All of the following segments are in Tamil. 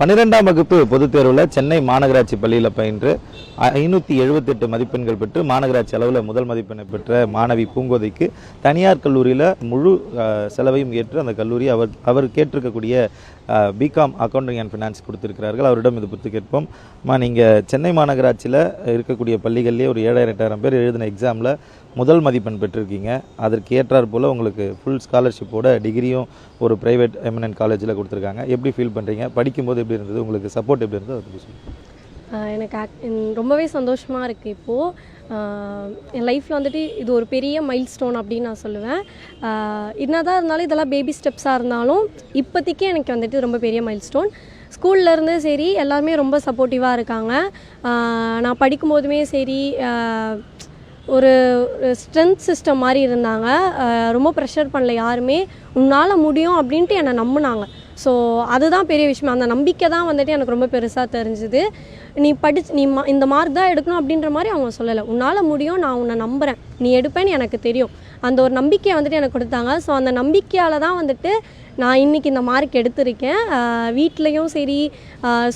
12ஆம் வகுப்பு பொதுத் தேர்வில் சென்னை மாநகராட்சி பள்ளியில் பயின்று 578 மதிப்பெண்கள் பெற்று மாநகராட்சி அளவில் முதல் மதிப்பெண்ணை பெற்ற மாணவி பூங்கோதைக்கு தனியார் கல்லூரியில் முழு செலவையும் ஏற்று அந்த கல்லூரி அவர் கேட்டிருக்கக்கூடிய பிகாம் அக்கௌண்டிங் அண்ட் ஃபினான்ஸ் கொடுத்துருக்கிறார்கள். அவரிடம் இது பற்றி கேட்போம். நீங்கள் சென்னை மாநகராட்சியில் இருக்கக்கூடிய பள்ளிகள்லேயே ஒரு 7,000-8,000 பேர் எழுதின எக்ஸாமில் முதல் மதிப்பெண் பெற்றிருக்கீங்க. அதற்கு ஏற்றார் போல் உங்களுக்கு ஃபுல் ஸ்காலர்ஷிப்போட டிகிரியும் ஒரு ப்ரைவேட் எமினன்ட் காலேஜில் கொடுத்துருக்காங்க. எப்படி ஃபீல் பண்ணுறீங்க? படிக்கும்போது எப்படி இருந்தது? உங்களுக்கு சப்போர்ட் எப்படி இருந்தது? அதை பற்றி சொல்லுங்கள். எனக்கு ரொம்பவே சந்தோஷமாக இருக்குது. இப்போது என் லைஃப்பில் வந்துட்டு இது ஒரு பெரிய மைல் ஸ்டோன் அப்படின்னு நான் சொல்லுவேன். என்னதான் இருந்தாலும் இதெல்லாம் பேபி ஸ்டெப்ஸாக இருந்தாலும் இப்போதைக்கு எனக்கு வந்துட்டு ரொம்ப பெரிய மைல் ஸ்டோன். ஸ்கூல்லேருந்து சரி எல்லாருமே ரொம்ப சப்போர்ட்டிவாக இருக்காங்க. நான் படிக்கும்போதுமே சரி ஒரு ஸ்ட்ரென்த் சிஸ்டம் மாதிரி இருந்தாங்க. ரொம்ப ப்ரெஷர் பண்ணல யாருமே. உன்னால் முடியும் அப்படின்ட்டு என்னை நம்பினாங்க. ஸோ அதுதான் பெரிய விஷயம். அந்த நம்பிக்கை தான் வந்துட்டு எனக்கு ரொம்ப பெருசாக தெரிஞ்சுது. நீ இந்த மார்க் தான் எடுக்கணும் அப்படின்ற மாதிரி அவங்க சொல்லலை. உன்னால் முடியும், நான் உன்னை நம்புகிறேன், நீ எடுப்பேன்னு எனக்கு தெரியும். அந்த ஒரு நம்பிக்கையை வந்துட்டு எனக்கு கொடுத்தாங்க. ஸோ அந்த நம்பிக்கையால் தான் வந்துட்டு நான் இன்றைக்கி இந்த மார்க் எடுத்திருக்கேன். வீட்லேயும் சரி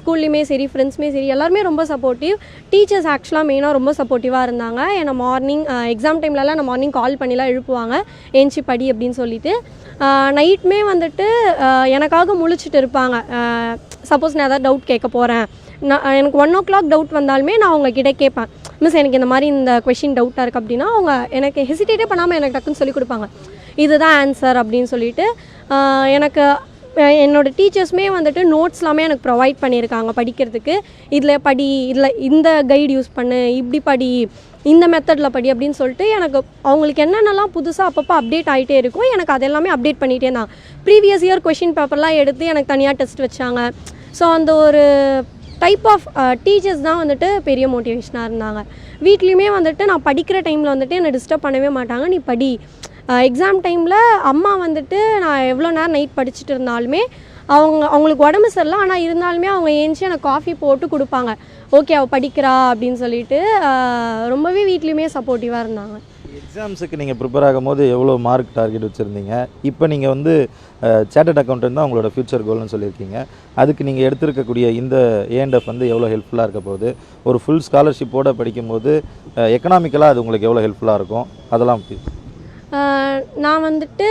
ஸ்கூல்லையுமே சரி ஃப்ரெண்ட்ஸுமே சரி எல்லாருமே ரொம்ப சப்போர்ட்டிவ். டீச்சர்ஸ் ஆக்சுவலாக மெயினாக ரொம்ப சப்போர்ட்டிவாக இருந்தாங்க. என்னை மார்னிங் எக்ஸாம் டைம்லலாம் நான் மார்னிங் கால் பண்ணிலாம் எழுப்புவாங்க, ஏஞ்சி படி அப்படின்னு சொல்லிட்டு. நைட்டுமே வந்துட்டு எனக்காக முழிச்சிட்டு இருப்பாங்க. சப்போஸ் நான் ஏதாவது டவுட் கேட்க போகிறேன், எனக்கு 1 o'clock டவுட் வந்தாலுமே நான் அவங்கக்கிட்ட கேட்பேன், மிஸ் எனக்கு இந்த மாதிரி இந்த கொஷின் டவுட்டாக இருக்குது அப்படின்னா அவங்க எனக்கு ஹெசிடேட்டே பண்ணாமல் எனக்கு டக்குன்னு சொல்லிக் கொடுப்பாங்க, இதுதான் ஆன்சர் அப்படின்னு சொல்லிட்டு. எனக்கு என்னோடய டீச்சர்ஸுமே வந்துட்டு நோட்ஸ் எல்லாமே எனக்கு ப்ரொவைட் பண்ணியிருக்காங்க படிக்கிறதுக்கு. இதில் இந்த கைடு யூஸ் பண்ணு, இப்படி படி, இந்த மெத்தடில் படி அப்படின்னு சொல்லிட்டு எனக்கு அவங்களுக்கு என்னென்னலாம் புதுசாக அப்பப்போ அப்டேட் ஆகிட்டே இருக்கும். எனக்கு அதெல்லாமே அப்டேட் பண்ணிகிட்டே தான். ப்ரீவியஸ் இயர் கொஷின் பேப்பர்லாம் எடுத்து எனக்கு தனியாக டெஸ்ட் வச்சாங்க. ஸோ அந்த ஒரு டைப் ஆஃப் டீச்சர்ஸ் தான் வந்துட்டு பெரிய மோட்டிவேஷனாக இருந்தாங்க. வீட்லேயுமே வந்துட்டு நான் படிக்கிற டைமில் வந்துட்டு என்னை டிஸ்டர்ப் பண்ணவே மாட்டாங்க. நீ படி. எக்ஸாம் டைமில் அம்மா வந்துட்டு நான் எவ்வளோ நேரம் நைட் படிச்சுட்டு இருந்தாலுமே அவங்களுக்கு உடம்பு சரியில்லை, ஆனால் இருந்தாலுமே அவங்க ஏஞ்சி எனக்கு காஃபி போட்டு கொடுப்பாங்க. ஓகே அவள் படிக்கிறா அப்படின்னு சொல்லிட்டு ரொம்பவே வீட்லேயுமே சப்போர்ட்டிவாக இருந்தாங்க. எக்ஸாம்ஸுக்கு நீங்கள் ப்ரிப்பேர் ஆகும்போது எவ்வளோ மார்க் டார்கெட் வச்சுருந்தீங்க? இப்போ நீங்கள் வந்து சார்ட்டர்ட் அக்கௌண்டன்ட் தான் உங்களோட ஃப்யூச்சர் கோல்னு சொல்லியிருக்கீங்க. அதுக்கு நீங்கள் எடுத்துருக்கக்கூடிய இந்த A&F வந்து எவ்வளோ ஹெல்ப்ஃபுல்லாக இருக்க போகுது? ஒரு ஃபுல் ஸ்காலர்ஷிப்போடு படிக்கும்போது எக்கனாமிக்கலாக அது உங்களுக்கு எவ்வளோ ஹெல்ப்ஃபுல்லாக இருக்கும்? அதெல்லாம் நான் வந்துட்டு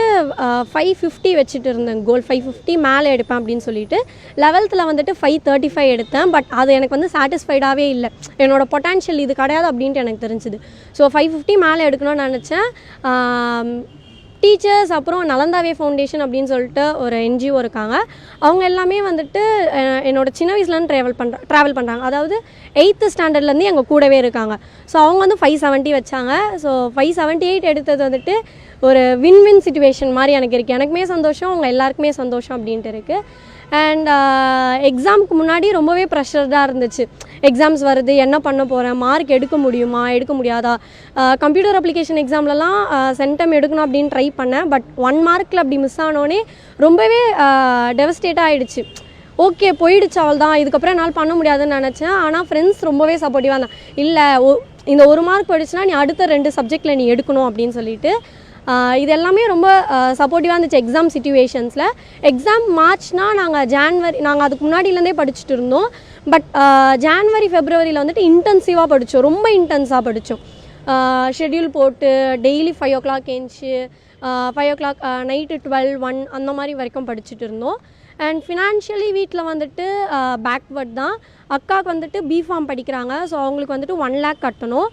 550 வச்சுட்டு இருந்தேன் கோல். 550 மேலே எடுப்பேன் அப்படின்னு சொல்லிட்டு 11th வந்துட்டு 535 எடுத்தேன். பட் அது எனக்கு வந்து சாட்டிஸ்ஃபைடாகவே இல்லை. என்னோடய பொட்டன்ஷியல் இது கிடையாது அப்படின்ட்டு எனக்கு தெரிஞ்சுது. ஸோ 550 மேலே எடுக்கணும்னு நினச்சேன். டீச்சர்ஸ் அப்புறம் நலந்தாவே ஃபவுண்டேஷன் அப்படின்னு சொல்லிட்டு ஒரு NGO இருக்காங்க. அவங்க எல்லாமே வந்துட்டு என்னோடய சின்ன வயசுலேருந்து ட்ராவல் பண்ணுறாங்க. அதாவது 8th ஸ்டாண்டர்ட்லேருந்து எங்கள் கூடவே இருக்காங்க. ஸோ அவங்க வந்து 570 வச்சாங்க. ஸோ 578 எடுத்தது வந்துட்டு ஒரு வின் சிச்சுவேஷன் மாதிரி எனக்கு இருக்குது. எனக்குமே சந்தோஷம், அவங்க எல்லாருக்குமே சந்தோஷம் அப்படின்ட்டு இருக்குது. அண்ட் எக்ஸாமுக்கு முன்னாடி ரொம்பவே ப்ரெஷர்டாக இருந்துச்சு. எக்ஸாம்ஸ் வருது, என்ன பண்ண போகிறேன், மார்க் எடுக்க முடியுமா எடுக்க முடியாதா. கம்ப்யூட்டர் அப்ளிகேஷன் எக்ஸாம்லலாம் சென்டம் எடுக்கணும் அப்படின்னு ட்ரை பண்ணேன். பட் 1 மார்க்கில் அப்படி மிஸ் ஆனோடனே ரொம்பவே டெவஸ்டேட்டாக ஆகிடுச்சு. ஓகே போயிடுச்சு, அவள் தான், இதுக்கப்புறம் என்னால் பண்ண முடியாதுன்னு நினச்சேன். ஆனால் ஃப்ரெண்ட்ஸ் ரொம்பவே சப்போர்ட்டிவாக இருந்தான். இல்லை இந்த 1 மார்க் போயிடுச்சுன்னா நீ அடுத்த 2 சப்ஜெக்டில் நீ எடுக்கணும் அப்படின்னு சொல்லிட்டு இது எல்லாமே ரொம்ப சப்போர்ட்டிவாக இருந்துச்சு எக்ஸாம் சிச்சுவேஷன்ஸில். எக்ஸாம் மார்ச்னால் நாங்கள் அதுக்கு முன்னாடியிலேருந்தே படிச்சுட்டு இருந்தோம். பட் ஜான்வரி ஃபெப்ரவரியில் வந்துட்டு இன்டென்சிவாக படித்தோம், ரொம்ப இன்டென்ஸாக படித்தோம். ஷெட்யூல் போட்டு டெய்லி 5 o'clock ஏஞ்சி 5 o'clock நைட்டு 12, 1 அந்த மாதிரி வரைக்கும் படிச்சுட்டு இருந்தோம். அண்ட் ஃபினான்ஷியலி வீட்டில் வந்துட்டு பேக்வர்ட் தான். அக்காவுக்கு வந்துட்டு பிஃபார்ம் படிக்கிறாங்க. ஸோ அவங்களுக்கு வந்துட்டு 1 lakh கட்டணும்.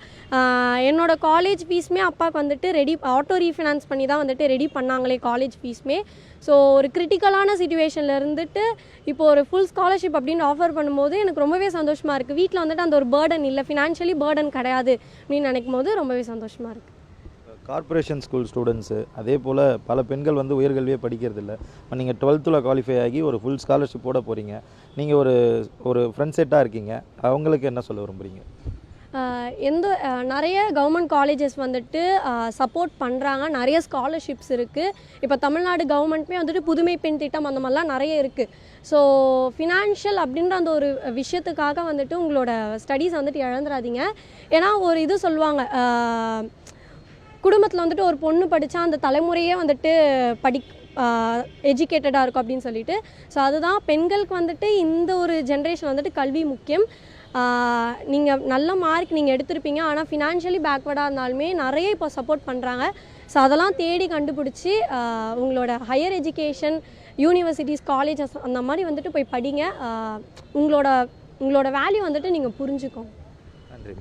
என்னோடய காலேஜ் ஃபீஸுமே அப்பாவுக்கு வந்துட்டு ஆட்டோ ரீஃபினான்ஸ் பண்ணி தான் வந்துட்டு ரெடி பண்ணாங்களே காலேஜ் ஃபீஸுமே. ஸோ ஒரு கிரிட்டிக்கலான சிச்சுவேஷனில் இருந்துட்டு இப்போது ஒரு ஃபுல் ஸ்காலர்ஷிப் அப்படின்னு ஆஃபர் பண்ணும்போது எனக்கு ரொம்பவே சந்தோஷமாக இருக்குது. வீட்டில் வந்துட்டு அந்த ஒரு பேர்டன் இல்லை, ஃபினான்ஷியலி பேர்டன் கிடையாது அப்படின்னு நினைக்கும் போது ரொம்பவே சந்தோஷமாக இருக்குது. கார்ப்பரேஷன் ஸ்கூல் ஸ்டூடெண்ட்ஸு அதே போல் பல பெண்கள் வந்து உயர்கல்வியே படிக்கிறதில்ல. நீங்கள் 12th குவாலிஃபை ஆகி ஒரு ஃபுல் ஸ்காலர்ஷிப்போடு போகிறீங்க. நீங்கள் ஒரு ஃப்ரெண்ட் செட்டாக இருக்கீங்க, அவங்களுக்கு என்ன சொல்ல விரும்புகிறீங்க? நிறைய கவர்மெண்ட் காலேஜஸ் வந்துட்டு சப்போர்ட் பண்ணுறாங்க. நிறைய ஸ்காலர்ஷிப்ஸ் இருக்குது. இப்போ தமிழ்நாடு கவர்மெண்ட்டுமே வந்துட்டு புதுமை பெண் திட்டம் அந்த மாதிரிலாம் நிறைய இருக்குது. ஸோ ஃபினான்ஷியல் அப்படின்ற அந்த ஒரு விஷயத்துக்காக வந்துட்டு உங்களோட ஸ்டடீஸ் வந்துட்டு இழந்துடாதீங்க. ஏன்னா ஒரு இது சொல்லுவாங்க, குடும்பத்தில் வந்துட்டு ஒரு பொண்ணு படித்தா அந்த தலைமுறையே வந்துட்டு எஜுகேட்டடாக இருக்கும் அப்படின்னு சொல்லிட்டு. ஸோ அதுதான் பெண்களுக்கு வந்துட்டு இந்த ஒரு ஜென்ரேஷன் வந்துட்டு கல்வி முக்கியம். நீங்கள் நல்ல மார்க் நீங்கள் எடுத்திருப்பீங்க, ஆனால் ஃபினான்ஷியலி பேக்வர்டாக இருந்தாலுமே நிறைய இப்போ சப்போர்ட் பண்ணுறாங்க. ஸோ அதெல்லாம் தேடி கண்டுபிடிச்சி உங்களோட ஹையர் எஜுகேஷன், யூனிவர்சிட்டிஸ், காலேஜஸ் அந்த மாதிரி வந்துட்டு போய் படிங்க. உங்களோட வேல்யூ வந்துட்டு நீங்கள் புரிஞ்சுக்கோங்க. நன்றி.